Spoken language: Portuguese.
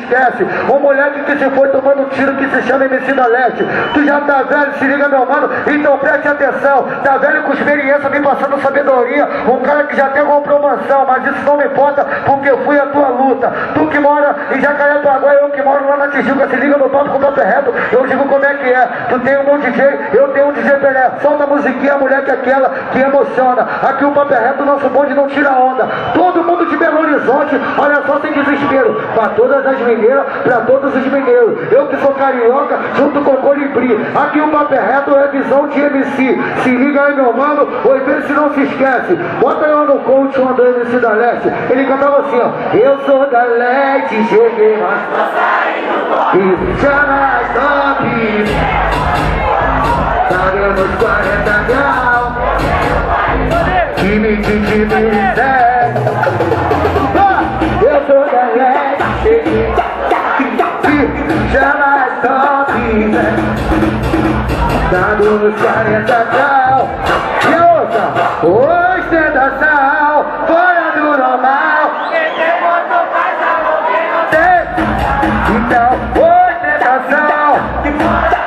esquece. O moleque que se foi tomando um tiro que se chama MC da Leste. Tu já tá velho, se liga meu mano, então preste atenção. Tá velho com experiência, me passando sabedoria. Um cara que já tem uma promoção, mas isso não me importa, porque eu fui a tua luta. Tu que mora em Jacarepaguá, eu que moro lá na Tijuca, se liga no topo com o papo reto, eu digo como é que é. Tu tem um bom DJ, eu tenho um DJ Pelé. Solta a musiquinha, a mulher que é aquela que emociona. Aqui o papo é reto, nosso bonde não tira onda. Todo mundo de Belo Horizonte, olha só, sem desespero. Pra todas as mineiras, pra todos os mineiros. Eu que sou carioca, junto com o Colibri. Aqui o papo é reto, é visão de MC. Se liga aí meu mano, oi vê se não se esquece. Bota aí no coach, o André MC da Leste. Ele cantava assim, ó. Eu sou da Leste, cheguei mais e já mais top. Daremos 40 graus. Time eu sou da Leste, cheguei já mais top. Dando nos 40 graus. E a outra, ostentação, fora do normal. Quem tem motor faz amor, quem não tem. Então, ostentação.